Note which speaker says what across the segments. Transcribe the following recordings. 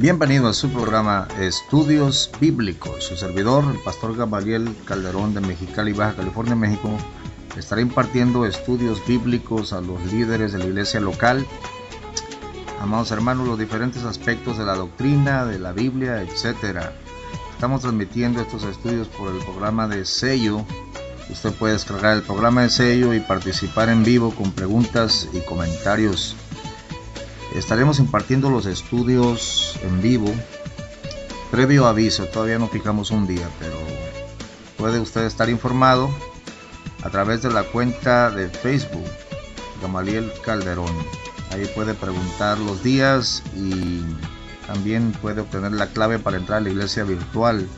Speaker 1: Bienvenido a su programa Estudios Bíblicos. Su servidor, el pastor Gamaliel Calderón de Mexicali, Baja California, México, estará impartiendo estudios bíblicos a los líderes de la iglesia local. Amados hermanos, los diferentes aspectos de la doctrina, de la Biblia, etc. Estamos transmitiendo estos estudios por el programa de Sello. Usted puede descargar el programa de Sello y participar en vivo con preguntas y comentarios. Estaremos impartiendo los estudios en vivo. Previo aviso, todavía no fijamos un día, pero puede usted estar informado a través de la cuenta de Facebook, Gamaliel Calderón. Ahí puede preguntar los días y también puede obtener la clave para entrar a la iglesia virtual,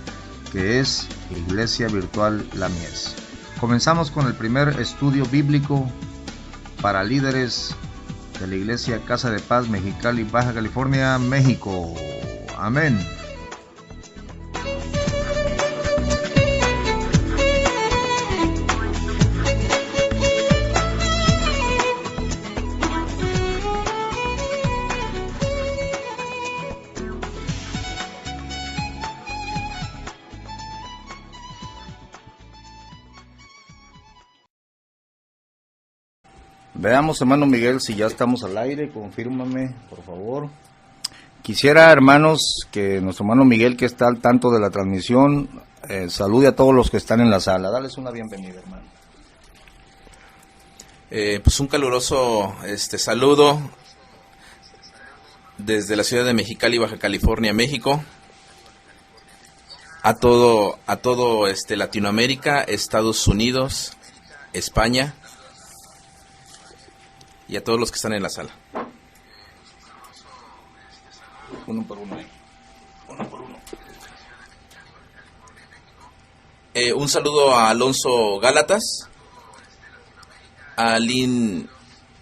Speaker 1: que es Iglesia Virtual La Mies. Comenzamos con el primer estudio bíblico para líderes de la iglesia Casa de Paz, Mexicali, Baja California, México. Amén. Veamos, hermano Miguel, si ya estamos al aire. Confírmame, por favor. Quisiera, hermanos, que nuestro hermano Miguel, que está al tanto de la transmisión, salude a todos los que están en la sala. Dales una bienvenida, hermano.
Speaker 2: Pues un caluroso saludo desde la ciudad de Mexicali, Baja California, México, a todo Latinoamérica, Estados Unidos, España, y a todos los que están en la sala. Uno por uno. Un saludo a Alonso Gálatas, a Lynn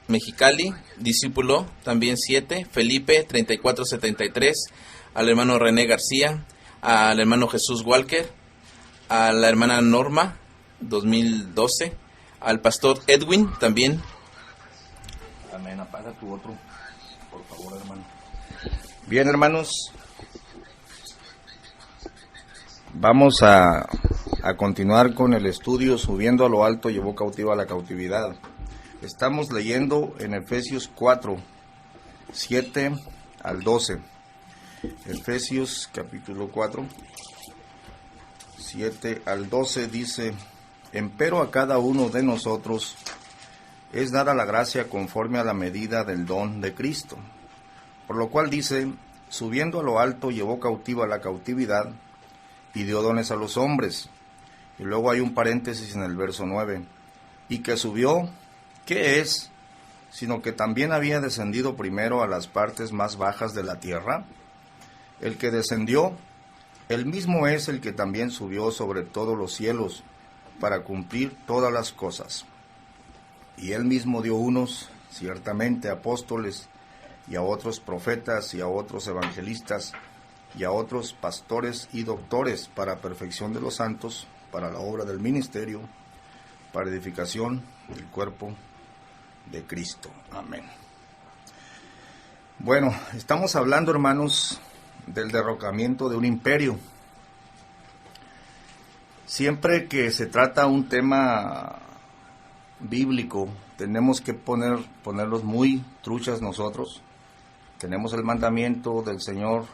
Speaker 2: Mexicali, discípulo, también 7, Felipe, 3473, al hermano René García, al hermano Jesús Walker, a la hermana Norma, 2012, al pastor Edwin, también.
Speaker 1: Amén. Apaga tu otro, por favor, hermano. Bien, hermanos, vamos a continuar con el estudio. Subiendo a lo alto llevó cautivo a la cautividad. Estamos leyendo en Efesios 4, 7 al 12. Efesios capítulo 4, 7 al 12 dice: Empero a cada uno de nosotros es dada la gracia conforme a la medida del don de Cristo. Por lo cual dice, subiendo a lo alto llevó cautiva la cautividad y dio dones a los hombres. Y luego hay un paréntesis en el verso 9. Y que subió, ¿qué es? Sino que también había descendido primero a las partes más bajas de la tierra. El que descendió, él mismo es el que también subió sobre todos los cielos para cumplir todas las cosas. Y él mismo dio unos, ciertamente, apóstoles, y a otros profetas, y a otros evangelistas, y a otros pastores y doctores, para perfección de los santos, para la obra del ministerio, para edificación del cuerpo de Cristo. Amén. Bueno, estamos hablando, hermanos, del derrocamiento de un imperio. Siempre que se trata un tema bíblico, tenemos que ponerlos muy truchas nosotros. Tenemos el mandamiento del Señor,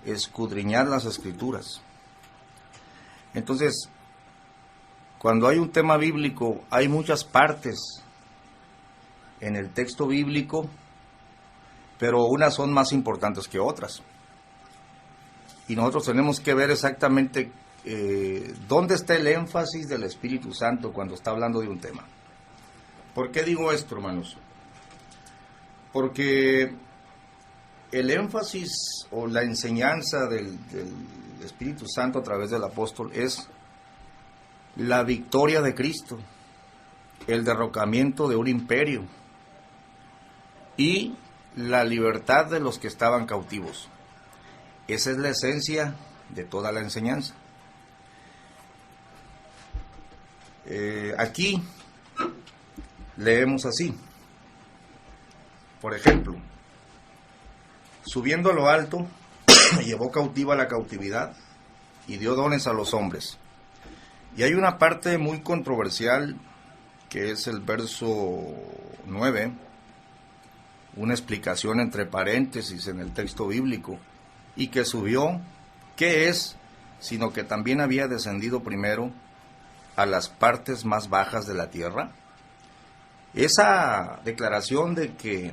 Speaker 1: escudriñar las Escrituras. Entonces, cuando hay un tema bíblico, hay muchas partes en el texto bíblico, pero unas son más importantes que otras. Y nosotros tenemos que ver exactamente ¿dónde está el énfasis del Espíritu Santo cuando está hablando de un tema? ¿Por qué digo esto, hermanos? Porque el énfasis o la enseñanza del Espíritu Santo a través del apóstol es la victoria de Cristo, el derrocamiento de un imperio y la libertad de los que estaban cautivos. Esa es la esencia de toda la enseñanza. Aquí leemos así. Por ejemplo, Subiendo a lo alto, llevó cautiva la cautividad y dio dones a los hombres. Y hay una parte muy controversial que es el verso 9, una explicación entre paréntesis en el texto bíblico, y que subió, ¿qué es? Sino que también había descendido primero a las partes más bajas de la tierra. Esa declaración de que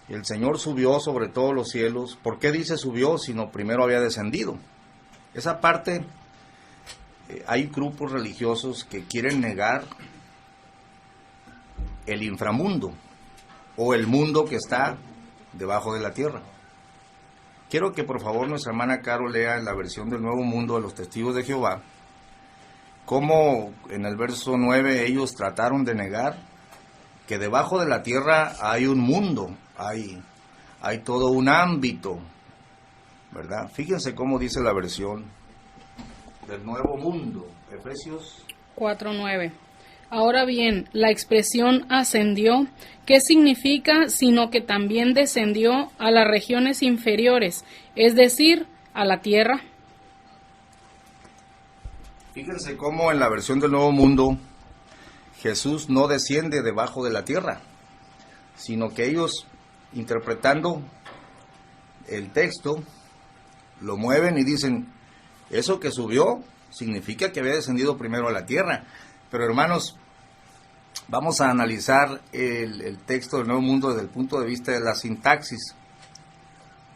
Speaker 1: el Señor subió sobre todos los cielos, ¿por qué dice subió sino primero había descendido? Esa parte, hay grupos religiosos que quieren negar el inframundo o el mundo que está debajo de la tierra. Quiero que por favor nuestra hermana Caro lea en la versión del Nuevo Mundo de los Testigos de Jehová cómo en el verso 9 ellos trataron de negar que debajo de la tierra hay un mundo, hay todo un ámbito, ¿verdad? Fíjense cómo dice la versión del Nuevo Mundo, Efesios
Speaker 3: 4:9. Ahora bien, la expresión ascendió, ¿qué significa? Sino que también descendió a las regiones inferiores, es decir, a la tierra.
Speaker 1: Fíjense cómo en la versión del Nuevo Mundo Jesús no desciende debajo de la tierra, sino que ellos, interpretando el texto, lo mueven y dicen, eso que subió significa que había descendido primero a la tierra. Pero hermanos, vamos a analizar el texto del Nuevo Mundo desde el punto de vista de la sintaxis.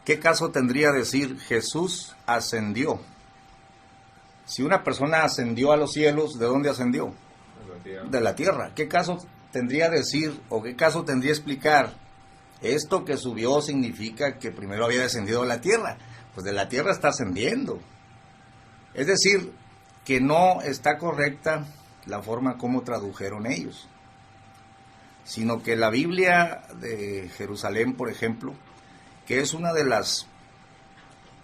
Speaker 1: ¿Qué caso tendría decir Jesús ascendió? Si una persona ascendió a los cielos, ¿de dónde ascendió? De la tierra. ¿Qué caso tendría decir o qué caso tendría explicar esto que subió significa que primero había descendido a la tierra? Pues de la tierra está ascendiendo. Es decir, que no está correcta la forma como tradujeron ellos, sino que la Biblia de Jerusalén, por ejemplo, que es una de las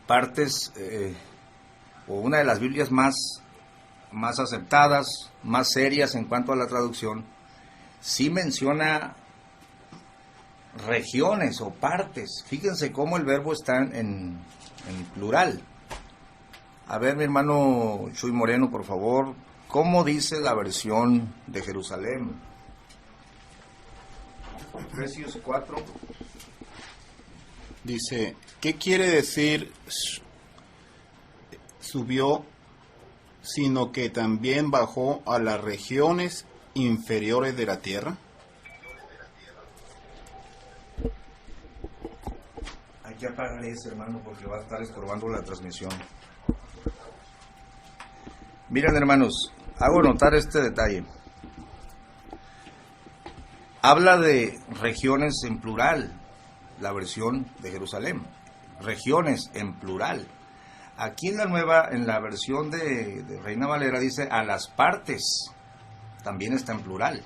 Speaker 1: partes o una de las Biblias más aceptadas, más serias en cuanto a la traducción, sí menciona regiones o partes. Fíjense cómo el verbo está en plural. A ver, mi hermano Chuy Moreno, por favor, ¿cómo dice la versión de Jerusalén? Efesios 4.
Speaker 4: Dice, ¿qué quiere decir subió, sino que también bajó a las regiones inferiores de la tierra?
Speaker 1: Hay que apagar ese, hermano, porque va a estar estorbando la transmisión. Miren, hermanos, hago notar este detalle. Habla de regiones en plural, la versión de Jerusalén. Regiones en plural. Aquí en la versión de Reina Valera dice a las partes, también está en plural.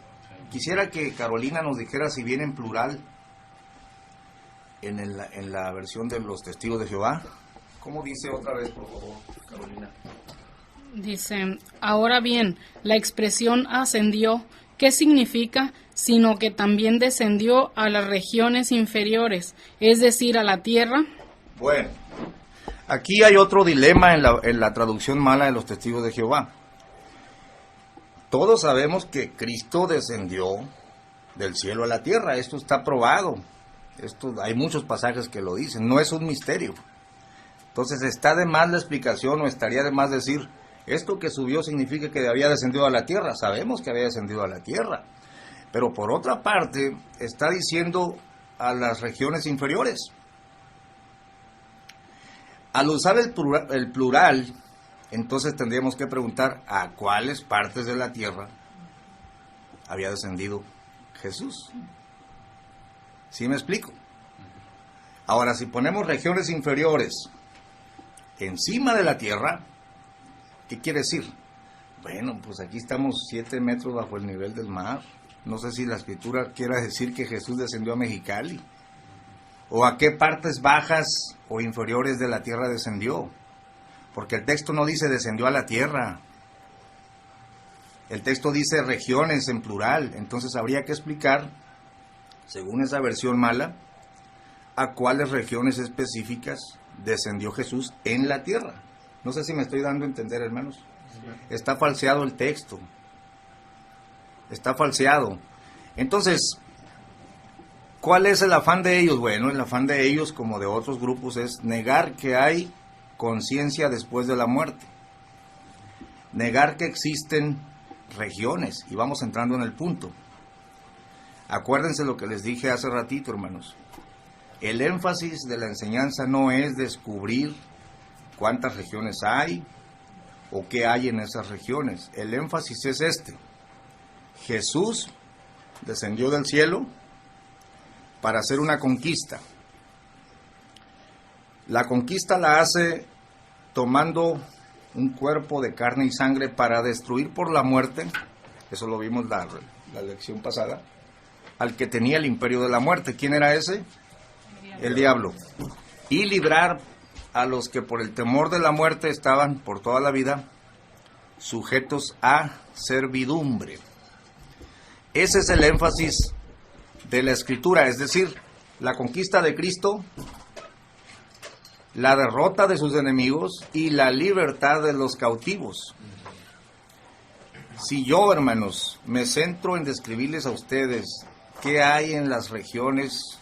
Speaker 1: Quisiera que Carolina nos dijera si viene en plural en la versión de los Testigos de Jehová. ¿Cómo dice otra vez, por favor, Carolina?
Speaker 3: Dice, ahora bien, la expresión ascendió, ¿qué significa? Sino que también descendió a las regiones inferiores, es decir, a la tierra.
Speaker 1: Bueno, aquí hay otro dilema en la traducción mala de los Testigos de Jehová. Todos sabemos que Cristo descendió del cielo a la tierra, esto está probado. Hay muchos pasajes que lo dicen, no es un misterio. Entonces, ¿está de más la explicación o estaría de más decir, esto que subió significa que había descendido a la tierra? Sabemos que había descendido a la tierra. Pero por otra parte, está diciendo a las regiones inferiores. Al usar el plural, entonces tendríamos que preguntar a cuáles partes de la tierra había descendido Jesús. ¿Sí me explico? Ahora, si ponemos regiones inferiores encima de la tierra, ¿qué quiere decir? Bueno, pues aquí estamos 7 metros bajo el nivel del mar. No sé si la escritura quiera decir que Jesús descendió a Mexicali. ¿O a qué partes bajas o inferiores de la tierra descendió? Porque el texto no dice descendió a la tierra. El texto dice regiones en plural. Entonces habría que explicar, según esa versión mala, a cuáles regiones específicas descendió Jesús en la tierra. No sé si me estoy dando a entender, hermanos. Está falseado el texto. Está falseado. Entonces, ¿cuál es el afán de ellos? Bueno, el afán de ellos, como de otros grupos, es negar que hay conciencia después de la muerte. Negar que existen regiones. Y vamos entrando en el punto. Acuérdense lo que les dije hace ratito, hermanos. El énfasis de la enseñanza no es descubrir cuántas regiones hay o qué hay en esas regiones. El énfasis es este. Jesús descendió del cielo para hacer una conquista. La conquista la hace tomando un cuerpo de carne y sangre para destruir por la muerte, eso lo vimos la lección pasada, al que tenía el imperio de la muerte. ¿Quién era ese? El diablo. Y librar a los que por el temor de la muerte estaban por toda la vida sujetos a servidumbre. Ese es el énfasis de la Escritura, es decir, la conquista de Cristo, la derrota de sus enemigos y la libertad de los cautivos. Si yo, hermanos, me centro en describirles a ustedes qué hay en las regiones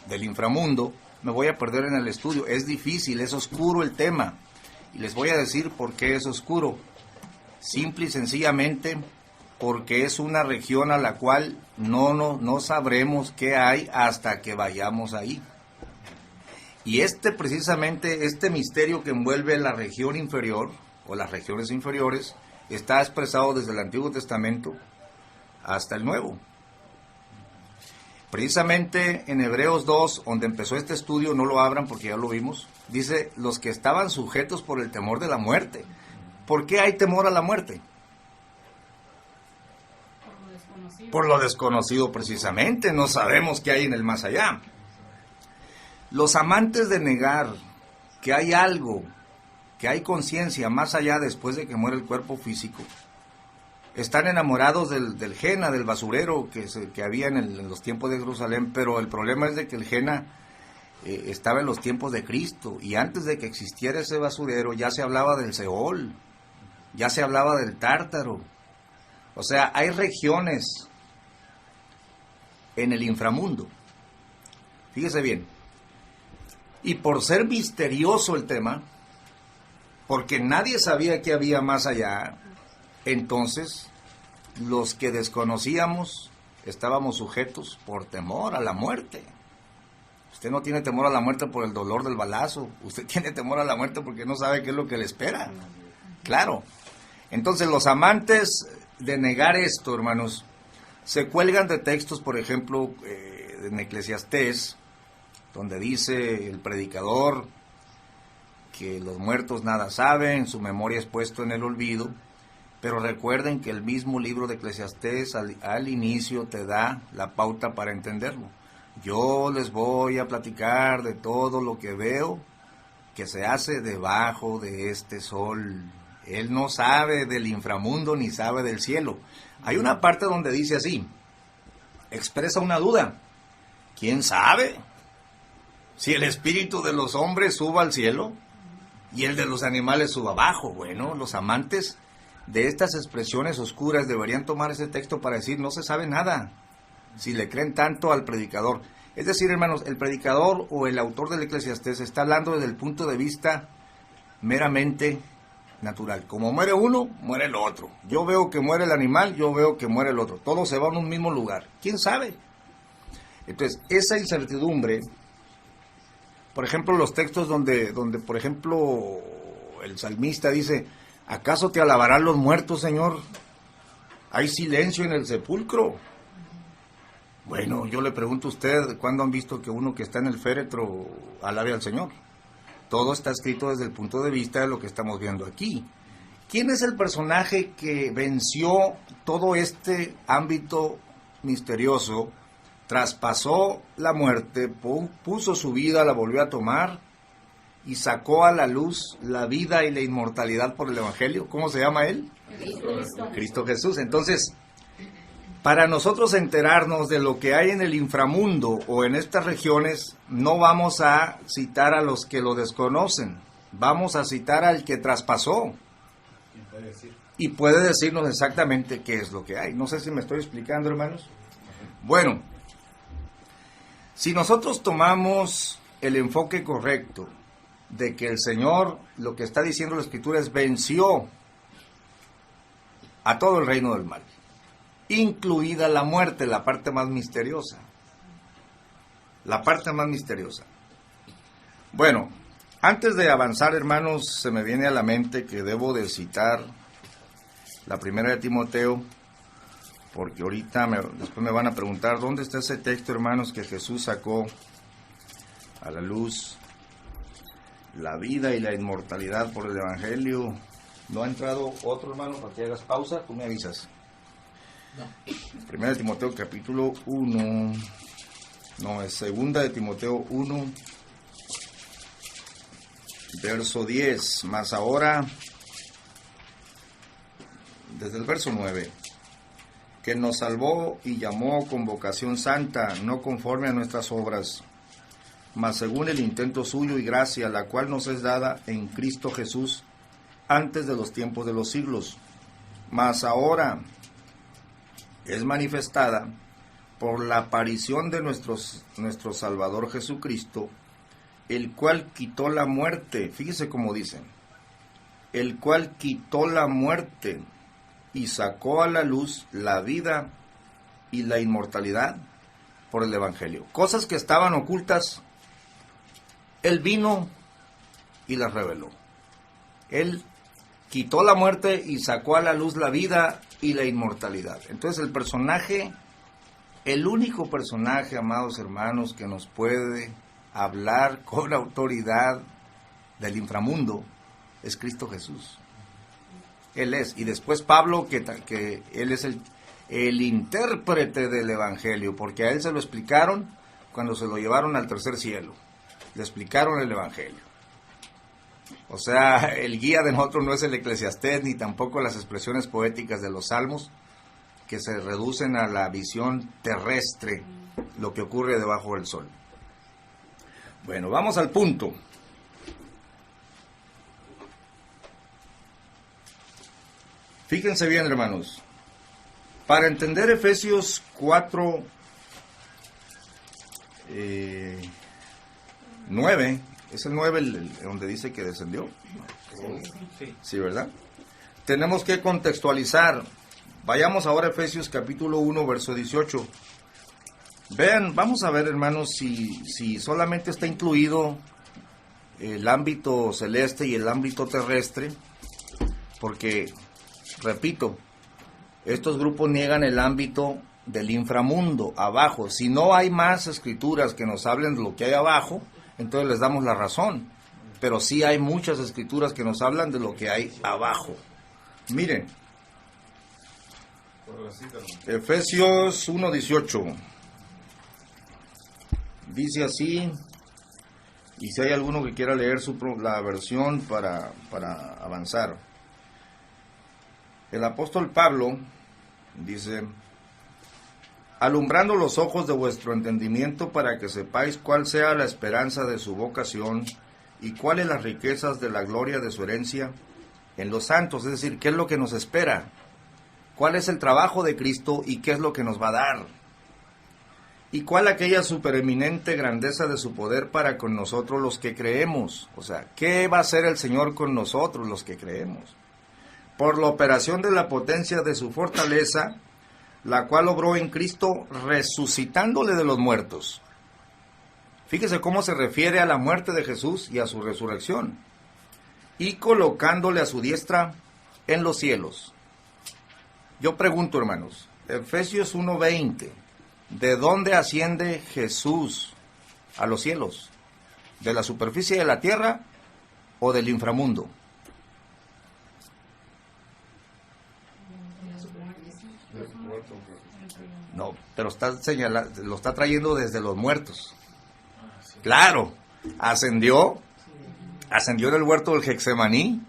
Speaker 1: del inframundo, me voy a perder en el estudio. Es difícil, es oscuro el tema. Y les voy a decir por qué es oscuro. Simple y sencillamente porque es una región a la cual no sabremos qué hay hasta que vayamos ahí. Y precisamente este misterio que envuelve la región inferior, o las regiones inferiores, está expresado desde el Antiguo Testamento hasta el Nuevo. Precisamente en Hebreos 2, donde empezó este estudio, no lo abran porque ya lo vimos, dice, los que estaban sujetos por el temor de la muerte. ¿Por qué hay temor a la muerte? Por lo desconocido precisamente, no sabemos qué hay en el más allá. Los amantes de negar que hay algo, que hay conciencia más allá después de que muere el cuerpo físico, están enamorados del Jena, del basurero que había en los tiempos de Jerusalén, pero el problema es de que el Jena estaba en los tiempos de Cristo, y antes de que existiera ese basurero ya se hablaba del Seol, ya se hablaba del Tártaro. O sea, hay regiones en el inframundo. Fíjese bien. Y por ser misterioso el tema, porque nadie sabía qué había más allá, entonces los que desconocíamos estábamos sujetos por temor a la muerte. Usted no tiene temor a la muerte por el dolor del balazo, usted tiene temor a la muerte porque no sabe qué es lo que le espera. Claro. Entonces los amantes de negar esto, hermanos, se cuelgan de textos, por ejemplo, en Eclesiastés, donde dice el predicador que los muertos nada saben, su memoria es puesto en el olvido, pero recuerden que el mismo libro de Eclesiastés al inicio te da la pauta para entenderlo. Yo les voy a platicar de todo lo que veo que se hace debajo de este sol. Él no sabe del inframundo ni sabe del cielo. Hay una parte donde dice así, expresa una duda. ¿Quién sabe si el espíritu de los hombres suba al cielo y el de los animales suba abajo? Bueno, los amantes de estas expresiones oscuras deberían tomar ese texto para decir, no se sabe nada, si le creen tanto al predicador. Es decir, hermanos, el predicador o el autor del Eclesiastés está hablando desde el punto de vista meramente natural. Como muere uno, muere el otro. Yo veo que muere el animal, yo veo que muere el otro. Todo se va a un mismo lugar. ¿Quién sabe? Entonces, esa incertidumbre, por ejemplo, los textos donde por ejemplo, el salmista dice, ¿acaso te alabarán los muertos, Señor? ¿Hay silencio en el sepulcro? Bueno, yo le pregunto a usted, ¿cuándo han visto que uno que está en el féretro alabe al Señor? Todo está escrito desde el punto de vista de lo que estamos viendo aquí. ¿Quién es el personaje que venció todo este ámbito misterioso, traspasó la muerte, puso su vida, la volvió a tomar y sacó a la luz la vida y la inmortalidad por el Evangelio? ¿Cómo se llama él?
Speaker 3: Cristo.
Speaker 1: Cristo Jesús. Entonces, Para nosotros enterarnos de lo que hay en el inframundo o en estas regiones, no vamos a citar a los que lo desconocen, vamos a citar al que traspasó. Y puede decirnos exactamente qué es lo que hay. No sé si me estoy explicando, hermanos. Bueno, si nosotros tomamos el enfoque correcto de que el Señor, lo que está diciendo la Escritura es venció a todo el reino del mal, incluida la muerte, la parte más misteriosa. La parte más misteriosa. Bueno, antes de avanzar, hermanos, se me viene a la mente que debo de citar la primera de Timoteo, porque ahorita después me van a preguntar dónde está ese texto, hermanos, que Jesús sacó a la luz la vida y la inmortalidad por el Evangelio. ¿No ha entrado otro, hermano, para que hagas pausa? Tú me avisas. No. Primera de Timoteo capítulo 1, no, es segunda de Timoteo 1, verso 10, más ahora, desde el verso 9, que nos salvó y llamó con vocación santa, no conforme a nuestras obras, mas según el intento suyo y gracia, la cual nos es dada en Cristo Jesús antes de los tiempos de los siglos, mas ahora es manifestada por la aparición de nuestro Salvador Jesucristo, el cual quitó la muerte, fíjese cómo dicen, el cual quitó la muerte y sacó a la luz la vida y la inmortalidad por el Evangelio. Cosas que estaban ocultas, Él vino y las reveló. Él quitó la muerte y sacó a la luz la vida y la inmortalidad. Entonces el personaje, el único personaje, amados hermanos, que nos puede hablar con autoridad del inframundo es Cristo Jesús. Él es. Y después Pablo, que él es el intérprete del Evangelio, porque a él se lo explicaron cuando se lo llevaron al tercer cielo. Le explicaron el Evangelio. O sea, el guía de nosotros no es el Eclesiastés, ni tampoco las expresiones poéticas de los salmos, que se reducen a la visión terrestre, lo que ocurre debajo del sol. Bueno, vamos al punto. Fíjense bien, hermanos. Para entender Efesios 4, 9, ¿es el 9 donde dice que descendió? Sí, ¿verdad? Tenemos que contextualizar. Vayamos ahora a Efesios capítulo 1, verso 18. Vean, vamos a ver, hermanos, si solamente está incluido el ámbito celeste y el ámbito terrestre, porque, repito, estos grupos niegan el ámbito del inframundo, abajo. Si no hay más escrituras que nos hablen de lo que hay abajo, entonces les damos la razón. Pero sí hay muchas escrituras que nos hablan de lo que hay abajo. Miren, Efesios 1:18. Dice así, y si hay alguno que quiera leer la versión para avanzar. El apóstol Pablo dice: alumbrando los ojos de vuestro entendimiento para que sepáis cuál sea la esperanza de su vocación y cuáles las riquezas de la gloria de su herencia en los santos, es decir, qué es lo que nos espera, cuál es el trabajo de Cristo y qué es lo que nos va a dar, y cuál aquella supereminente grandeza de su poder para con nosotros los que creemos. O sea, ¿qué va a hacer el Señor con nosotros los que creemos? Por la operación de la potencia de su fortaleza, la cual obró en Cristo resucitándole de los muertos. Fíjese cómo se refiere a la muerte de Jesús y a su resurrección. Y colocándole a su diestra en los cielos. Yo pregunto, hermanos, Efesios 1:20, ¿de dónde asciende Jesús a los cielos? ¿De la superficie de la tierra o del inframundo? No, pero lo está trayendo desde los muertos. Claro, ascendió en el huerto del Getsemaní,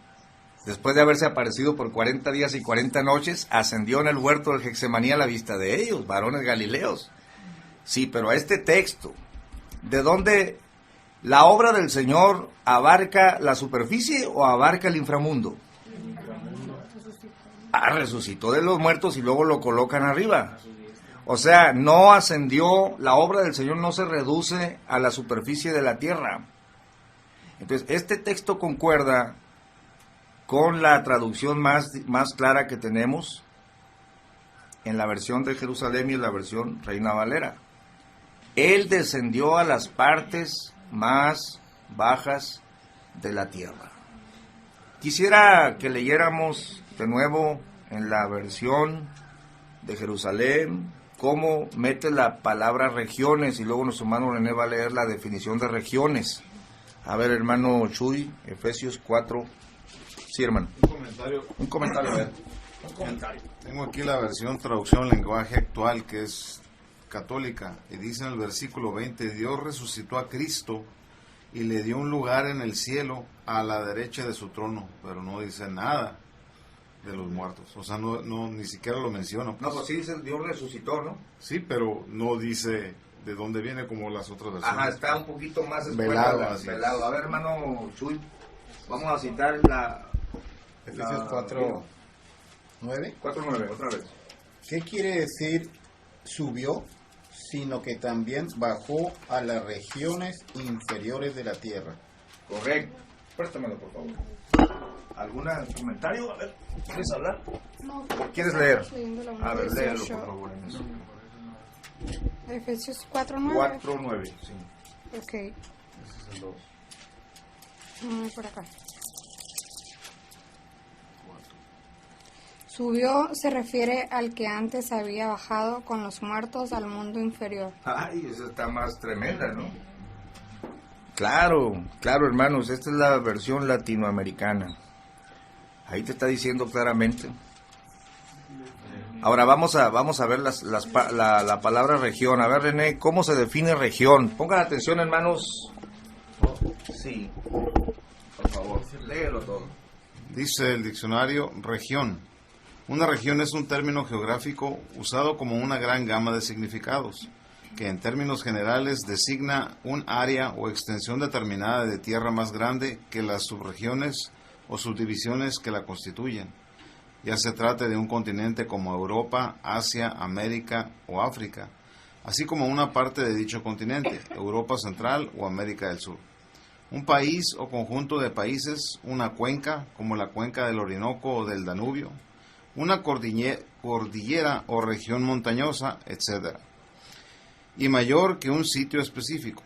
Speaker 1: después de haberse aparecido por 40 días y 40 noches, ascendió en el huerto del Getsemaní a la vista de ellos, varones galileos. Sí, pero a este texto, ¿de dónde la obra del Señor abarca la superficie o abarca el inframundo? Resucitó de los muertos y luego lo colocan arriba. O sea, no ascendió, la obra del Señor no se reduce a la superficie de la tierra. Entonces, este texto concuerda con la traducción más clara que tenemos en la versión de Jerusalén y en la versión Reina Valera. Él descendió a las partes más bajas de la tierra. Quisiera que leyéramos de nuevo en la versión de Jerusalén cómo mete la palabra regiones, y luego nuestro hermano René va a leer la definición de regiones. A ver, hermano Chuy, Efesios 4. Sí, hermano. Un comentario, a ver.
Speaker 4: Tengo aquí la versión traducción lenguaje actual, que es católica, y dice en el versículo 20: Dios resucitó a Cristo y le dio un lugar en el cielo a la derecha de su trono, pero no dice nada de los muertos. O sea, no ni siquiera lo menciona.
Speaker 1: No, pues sí dice Dios resucitó, ¿no?
Speaker 4: Sí, pero no dice de dónde viene como las otras versiones.
Speaker 1: Ajá, está un poquito más
Speaker 4: velado.
Speaker 1: Velado. A ver, hermano Chuy, vamos a citar
Speaker 4: Efesios 4:9.
Speaker 1: 4:9, otra vez.
Speaker 5: ¿Qué quiere decir subió? Sino que también bajó a las regiones inferiores de la tierra.
Speaker 1: Correcto. Préstamelo, por favor. ¿Algún comentario? A ver, ¿quieres hablar?
Speaker 6: No,
Speaker 1: ¿Quieres leer?
Speaker 6: leyendo la
Speaker 1: A ver, léelo,
Speaker 6: 18.
Speaker 1: por favor. En eso.
Speaker 6: Efesios 4:9.
Speaker 1: 4:9, sí.
Speaker 6: Ok,
Speaker 1: Ese es el 2.
Speaker 6: por acá. Subió se refiere al que antes había bajado con los muertos al mundo inferior.
Speaker 1: Ay, esa está más tremenda, ¿no? Claro, hermanos, esta es la versión latinoamericana. Ahí te está diciendo claramente. Ahora vamos a ver la palabra región. A ver, René, ¿cómo se define región? Pongan atención, hermanos. Sí, por favor, léelo todo.
Speaker 4: Dice el diccionario región. Una región es un término geográfico usado como una gran gama de significados, que en términos generales designa un área o extensión determinada de tierra más grande que las subregiones o subdivisiones que la constituyen, ya se trate de un continente como Europa, Asia, América o África, así como una parte de dicho continente, Europa Central o América del Sur. Un país o conjunto de países, una cuenca como la cuenca del Orinoco o del Danubio, una cordillera o región montañosa, etc. Y mayor que un sitio específico.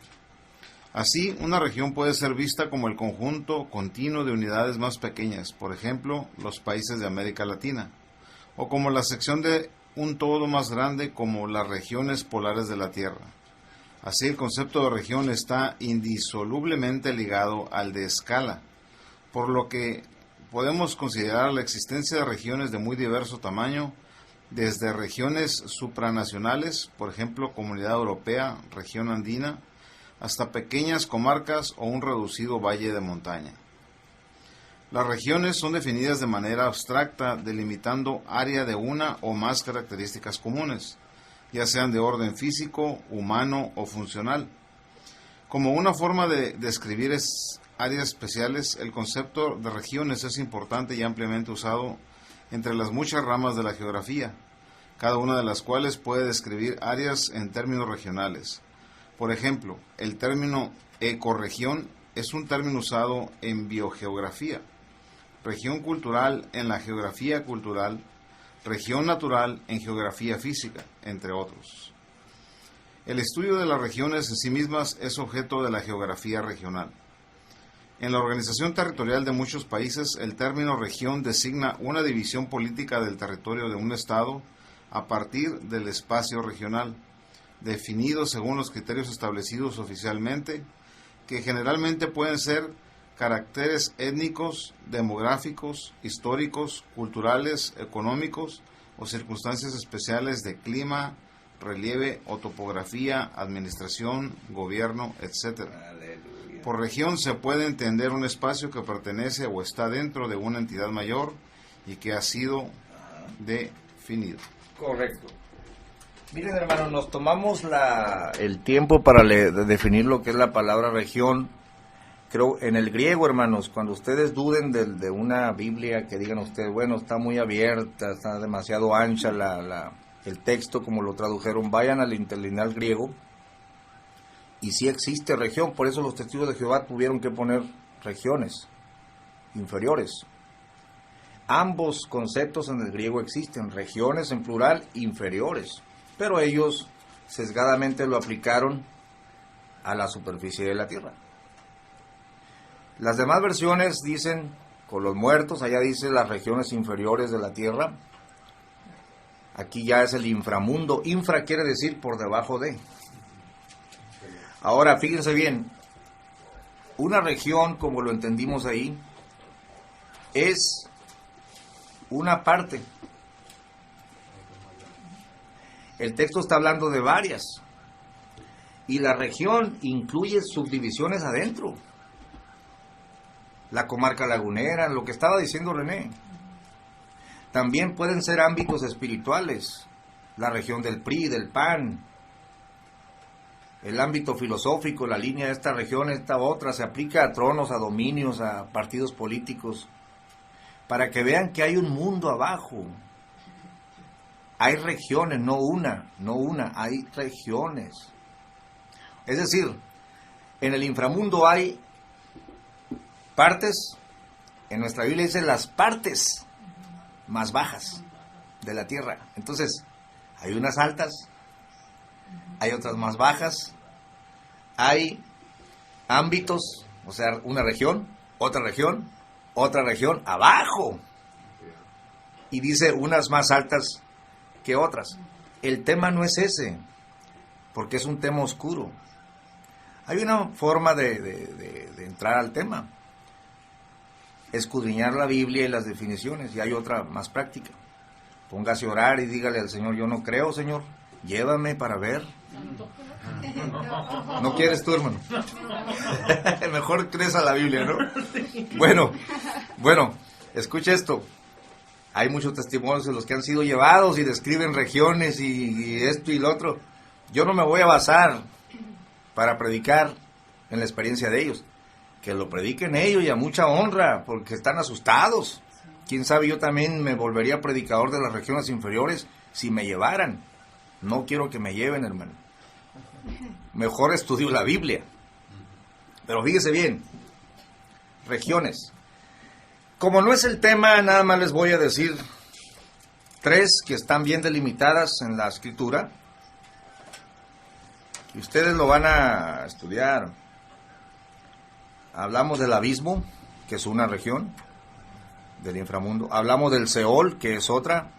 Speaker 4: Así, una región puede ser vista como el conjunto continuo de unidades más pequeñas, por ejemplo, los países de América Latina, o como la sección de un todo más grande como las regiones polares de la Tierra. Así, el concepto de región está indisolublemente ligado al de escala, por lo que podemos considerar la existencia de regiones de muy diverso tamaño, desde regiones supranacionales, por ejemplo, Comunidad Europea, región andina, hasta pequeñas comarcas o un reducido valle de montaña. Las regiones son definidas de manera abstracta, delimitando área de una o más características comunes, ya sean de orden físico, humano o funcional. Como una forma de describir áreas especiales, el concepto de regiones es importante y ampliamente usado entre las muchas ramas de la geografía, cada una de las cuales puede describir áreas en términos regionales. Por ejemplo, el término ecorregión es un término usado en biogeografía, región cultural en la geografía cultural, región natural en geografía física, entre otros. El estudio de las regiones en sí mismas es objeto de la geografía regional. En la organización territorial de muchos países, el término región designa una división política del territorio de un estado a partir del espacio regional, definido según los criterios establecidos oficialmente, que generalmente pueden ser caracteres étnicos, demográficos, históricos, culturales, económicos o circunstancias especiales de clima, relieve o topografía, administración, gobierno, etc.
Speaker 1: Aleluya.
Speaker 4: Por región se puede entender un espacio que pertenece o está dentro de una entidad mayor y que ha sido definido.
Speaker 1: Correcto. Miren, hermanos, nos tomamos el tiempo para definir lo que es la palabra región. Creo, en el griego, hermanos, cuando ustedes duden de una Biblia, que digan ustedes, bueno, está muy abierta, está demasiado ancha el texto como lo tradujeron, vayan al interlineal griego, y sí existe región. Por eso los testigos de Jehová tuvieron que poner regiones inferiores. Ambos conceptos en el griego existen, regiones en plural, inferiores, pero ellos sesgadamente lo aplicaron a la superficie de la tierra. Las demás versiones dicen con los muertos, allá dice las regiones inferiores de la tierra. Aquí ya es el inframundo. Infra quiere decir por debajo de. Ahora, fíjense bien, una región, como lo entendimos ahí, es una parte. El texto está hablando de varias. Y la región incluye subdivisiones adentro. La comarca lagunera, lo que estaba diciendo René. También pueden ser ámbitos espirituales, la región del PRI, del PAN, el ámbito filosófico, la línea de esta región, esta otra, se aplica a tronos, a dominios, a partidos políticos, para que vean que hay un mundo abajo. Hay regiones, no una, hay regiones. Es decir, en el inframundo hay partes, en nuestra Biblia dice las partes más bajas de la tierra. Entonces, hay unas altas, hay otras más bajas, hay ámbitos, o sea, una región, otra región abajo. Y dice unas más altas que otras. El tema no es ese, porque es un tema oscuro. Hay una forma de entrar al tema. Escudriñar la Biblia y las definiciones, y hay otra más práctica. Póngase a orar y dígale al Señor, yo no creo, Señor, llévame para ver. ¿No quieres tú, hermano? Mejor crees a la Biblia, ¿no? Bueno, escucha esto. Hay muchos testimonios de los que han sido llevados y describen regiones y esto y lo otro. Yo no me voy a basar para predicar en la experiencia de ellos. Que lo prediquen ellos y a mucha honra, porque están asustados. Quién sabe, yo también me volvería predicador de las regiones inferiores si me llevaran. No quiero que me lleven, hermano. Mejor estudio la Biblia. Pero fíjese bien, regiones. Como no es el tema, nada más les voy a decir 3 que están bien delimitadas en la Escritura. Y ustedes lo van a estudiar. Hablamos del abismo, que es una región del inframundo. Hablamos del Seol, que es otra.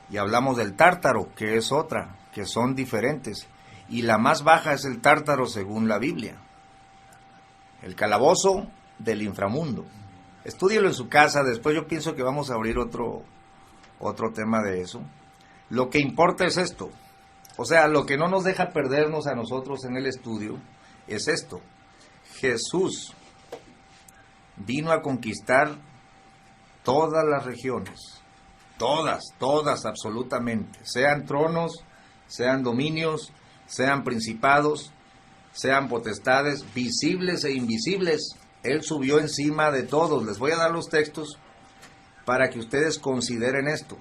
Speaker 1: Y hablamos del Tártaro, que es otra, que son diferentes. Y la más baja es el Tártaro según la Biblia. El calabozo del inframundo. Estúdielo en su casa, después yo pienso que vamos a abrir otro tema de eso. Lo que importa es esto. O sea, lo que no nos deja perdernos a nosotros en el estudio es esto. Jesús vino a conquistar todas las regiones, todas absolutamente, sean tronos, sean dominios, sean principados, sean potestades, visibles e invisibles. Él subió encima de todos. Les voy a dar los textos para que ustedes consideren esto.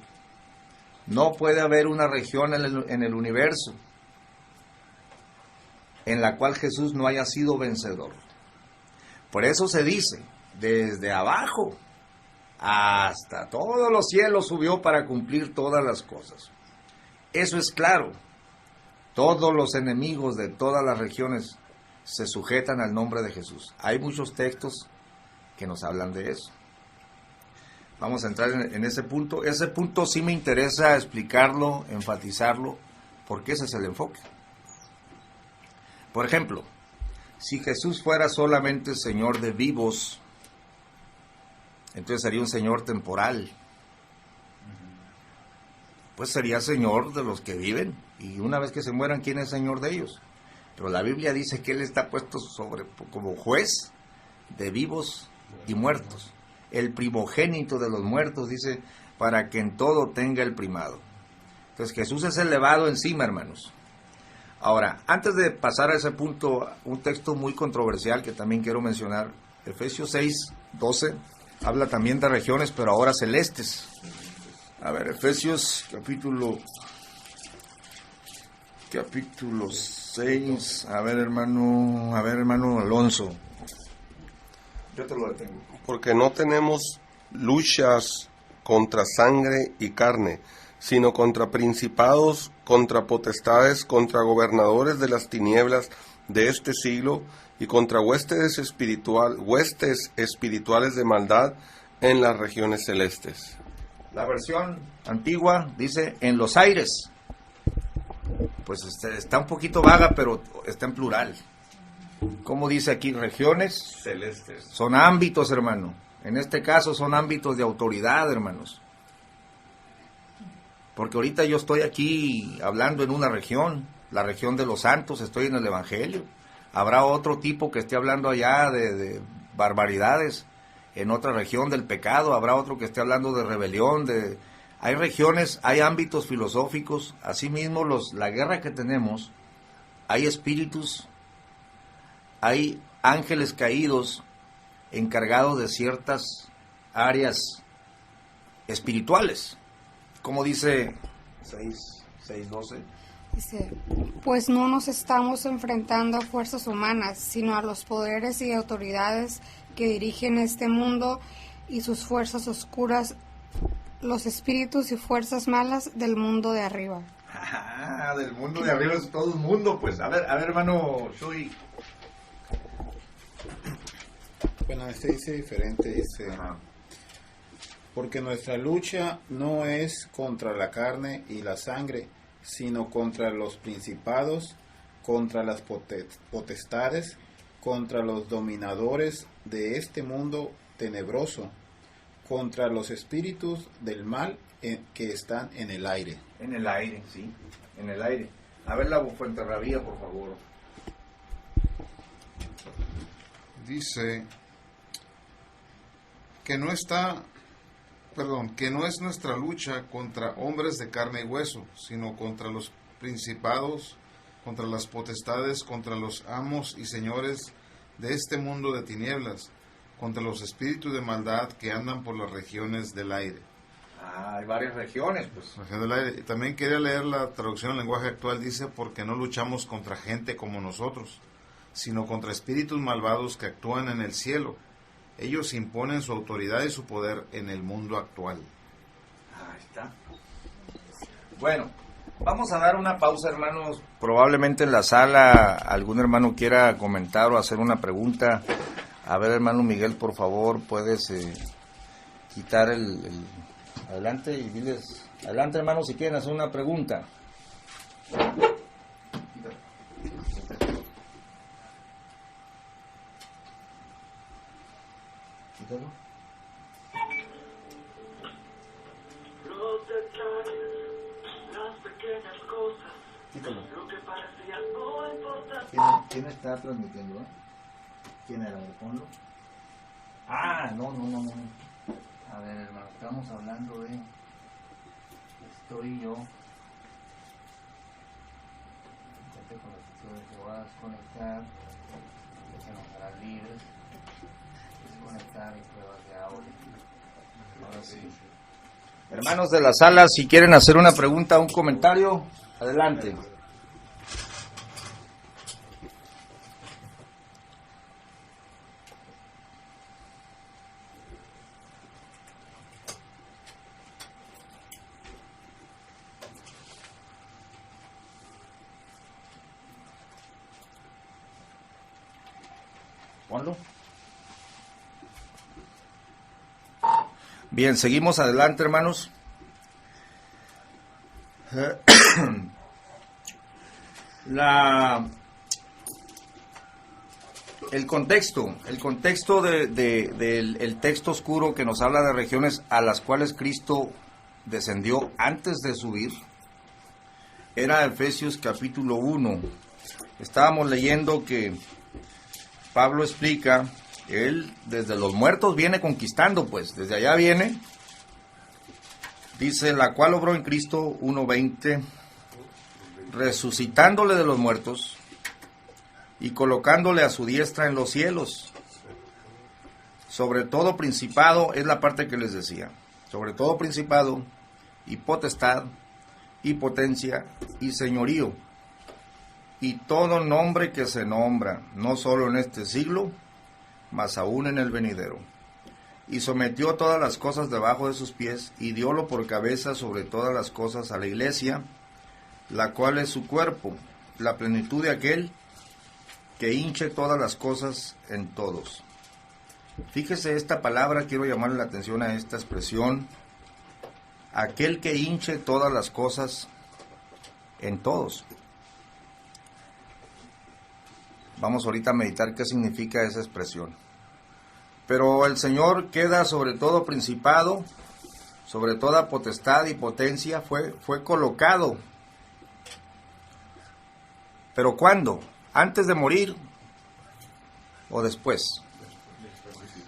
Speaker 1: No puede haber una región en el universo en la cual Jesús no haya sido vencedor. Por eso se dice, desde abajo hasta todos los cielos subió para cumplir todas las cosas. Eso es claro. Todos los enemigos de todas las regiones se sujetan al nombre de Jesús. Hay muchos textos que nos hablan de eso. Vamos a entrar en ese punto. Ese punto sí me interesa explicarlo, enfatizarlo, porque ese es el enfoque. Por ejemplo, si Jesús fuera solamente Señor de vivos, entonces sería un Señor temporal. Pues sería Señor de los que viven. Y una vez que se mueran, ¿quién es Señor de ellos? Pero la Biblia dice que Él está puesto como juez de vivos y muertos. El primogénito de los muertos, dice, para que en todo tenga el primado. Entonces Jesús es elevado encima, hermanos. Ahora, antes de pasar a ese punto, un texto muy controversial que también quiero mencionar, Efesios 6:12, habla también de regiones, pero ahora celestes. A ver, Efesios capítulo 6, a ver hermano Alonso. Yo te lo detengo.
Speaker 7: Porque no tenemos luchas contra sangre y carne, sino contra principados, contra potestades, contra gobernadores de las tinieblas de este siglo y contra huestes espirituales de maldad en las regiones celestes.
Speaker 1: La versión antigua dice en los aires. Pues está un poquito vaga, pero está en plural. ¿Cómo dice aquí? Regiones
Speaker 7: Celestes.
Speaker 1: son ámbitos, hermano. En este caso son ámbitos de autoridad, hermanos. Porque ahorita yo estoy aquí hablando en una región, la región de los santos, estoy en el Evangelio. Habrá otro tipo que esté hablando allá de barbaridades, en otra región del pecado, habrá otro que esté hablando de rebelión, hay regiones, hay ámbitos filosóficos, asimismo la guerra que tenemos, hay espíritus, hay ángeles caídos encargados de ciertas áreas espirituales, como dice 6:12.
Speaker 6: Dice, pues no nos estamos enfrentando a fuerzas humanas, sino a los poderes y autoridades que dirigen este mundo y sus fuerzas oscuras, los espíritus y fuerzas malas del mundo de arriba.
Speaker 1: Ah, del mundo de arriba es todo un mundo, pues. A ver, hermano Shui.
Speaker 5: Bueno, este dice diferente, dice, porque nuestra lucha no es contra la carne y la sangre, sino contra los principados, contra las potestades, contra los dominadores de este mundo tenebroso, contra los espíritus del mal que están en el aire.
Speaker 1: En el aire, sí, en el aire. A ver la Fuenterrabía, por favor.
Speaker 4: Dice que no es nuestra lucha contra hombres de carne y hueso, sino contra los principados, contra las potestades, contra los amos y señores de este mundo de tinieblas, contra los espíritus de maldad que andan por las regiones del aire.
Speaker 1: Hay varias regiones, pues.
Speaker 4: Región del aire. Y también quería leer la traducción al lenguaje actual, dice, porque no luchamos contra gente como nosotros, sino contra espíritus malvados que actúan en el cielo. Ellos imponen su autoridad y su poder en el mundo actual.
Speaker 1: Ahí está. Bueno, vamos a dar una pausa, hermanos. Probablemente en la sala algún hermano quiera comentar o hacer una pregunta. A ver, hermano Miguel, por favor, puedes quitar el adelante y diles, adelante, hermano, si quieren hacer una pregunta. Quítalo. Quítalo. ¿Quién está transmitiendo? ¿Quién era? ¿Ponlo? Ah, no. A ver, hermano, estamos hablando de... Estoy yo... Con los testigos de Jehová, desconectar, que nos hará libres, desconectar y pruebas de audio. Ahora sí. Hermanos de la sala, si quieren hacer una pregunta o un comentario, adelante. ¿Cuándo? Bien, seguimos adelante, hermanos. El contexto del texto oscuro que nos habla de regiones a las cuales Cristo descendió antes de subir, era Efesios capítulo 1, Estábamos leyendo que Pablo explica, él desde los muertos viene conquistando, pues, desde allá viene. Dice, la cual obró en Cristo 1:20, resucitándole de los muertos y colocándole a su diestra en los cielos. Sobre todo principado, es la parte que les decía, sobre todo principado y potestad y potencia y señorío y todo nombre que se nombra, no solo en este siglo, mas aún en el venidero. Y sometió todas las cosas debajo de sus pies, y diólo por cabeza sobre todas las cosas a la iglesia, la cual es su cuerpo, la plenitud de aquel que hinche todas las cosas en todos. Fíjese esta palabra, quiero llamarle la atención a esta expresión, aquel que hinche todas las cosas en todos. Vamos ahorita a meditar qué significa esa expresión. Pero el Señor queda sobre todo principado, sobre toda potestad y potencia, fue colocado. ¿Pero cuándo? ¿Antes de morir o después?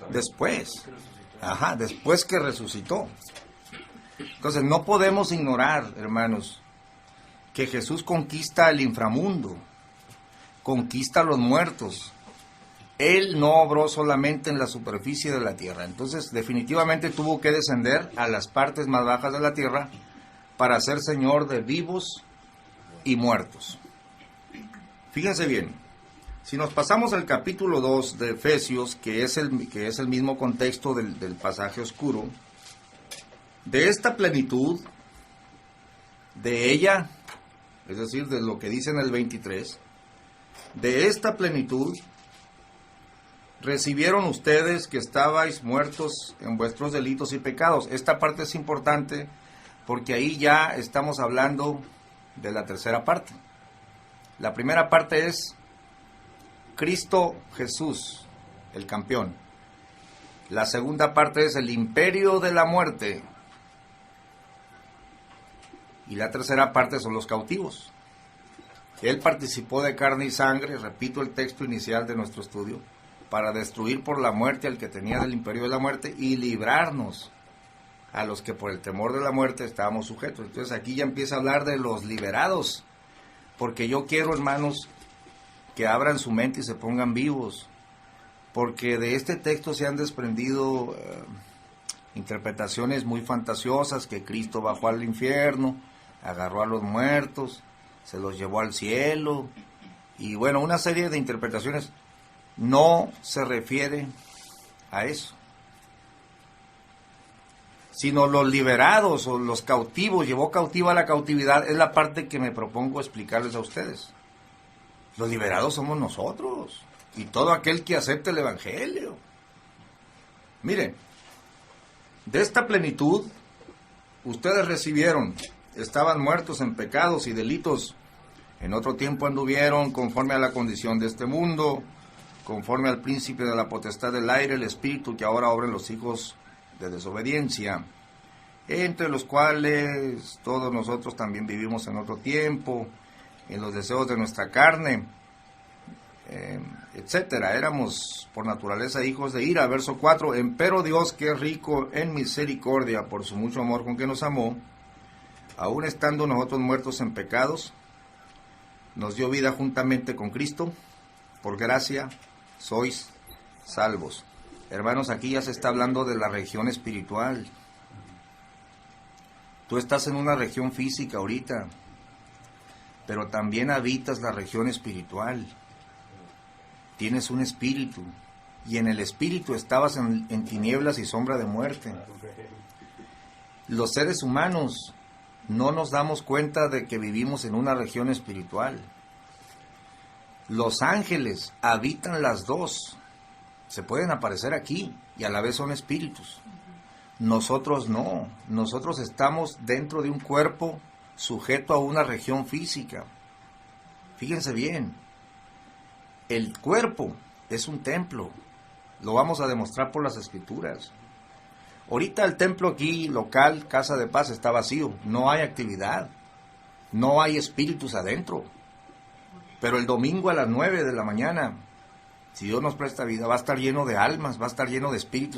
Speaker 1: Después. Ajá, después que resucitó. Entonces no podemos ignorar, hermanos, que Jesús conquista el inframundo, conquista a los muertos. Él no obró solamente en la superficie de la tierra. Entonces, definitivamente tuvo que descender a las partes más bajas de la tierra para ser Señor de vivos y muertos. Fíjense bien, si nos pasamos al capítulo 2 de Efesios, que es el mismo contexto del pasaje oscuro, de esta plenitud, de ella, es decir, de lo que dice en el 23, de esta plenitud, recibieron ustedes que estabais muertos en vuestros delitos y pecados. Esta parte es importante porque ahí ya estamos hablando de la tercera parte. La primera parte es Cristo Jesús, el campeón. La segunda parte es el imperio de la muerte. Y la tercera parte son los cautivos. Él participó de carne y sangre, repito el texto inicial de nuestro estudio, para destruir por la muerte al que tenía del imperio de la muerte y librarnos a los que por el temor de la muerte estábamos sujetos. Entonces aquí ya empieza a hablar de los liberados, porque yo quiero, hermanos, que abran su mente y se pongan vivos, porque de este texto se han desprendido interpretaciones muy fantasiosas, que Cristo bajó al infierno, agarró a los muertos, se los llevó al cielo, y bueno, una serie de interpretaciones. No se refiere a eso, sino los liberados o los cautivos, llevó cautiva la cautividad, es la parte que me propongo explicarles a ustedes. Los liberados somos nosotros y todo aquel que acepte el Evangelio. Miren, de esta plenitud ustedes recibieron, estaban muertos en pecados y delitos, en otro tiempo anduvieron conforme a la condición de este mundo, conforme al príncipe de la potestad del aire, el espíritu que ahora obra en los hijos de desobediencia, entre los cuales todos nosotros también vivimos en otro tiempo, en los deseos de nuestra carne, etcétera. Éramos por naturaleza hijos de ira. Verso 4, empero Dios, que es rico en misericordia por su mucho amor con que nos amó, aun estando nosotros muertos en pecados, nos dio vida juntamente con Cristo, por gracia sois salvos. Hermanos, aquí ya se está hablando de la región espiritual. Tú estás en una región física ahorita, pero también habitas la región espiritual. Tienes un espíritu, y en el espíritu estabas en tinieblas y sombra de muerte. Los seres humanos no nos damos cuenta de que vivimos en una región espiritual. Los ángeles habitan las dos. Se pueden aparecer aquí y a la vez son espíritus. Nosotros no. Nosotros estamos dentro de un cuerpo sujeto a una región física. Fíjense bien. El cuerpo es un templo. Lo vamos a demostrar por las escrituras. Ahorita el templo aquí, local, Casa de Paz, está vacío. No hay actividad. No hay espíritus adentro. Pero el domingo a las 9 de la mañana, si Dios nos presta vida, va a estar lleno de almas, va a estar lleno de espíritus.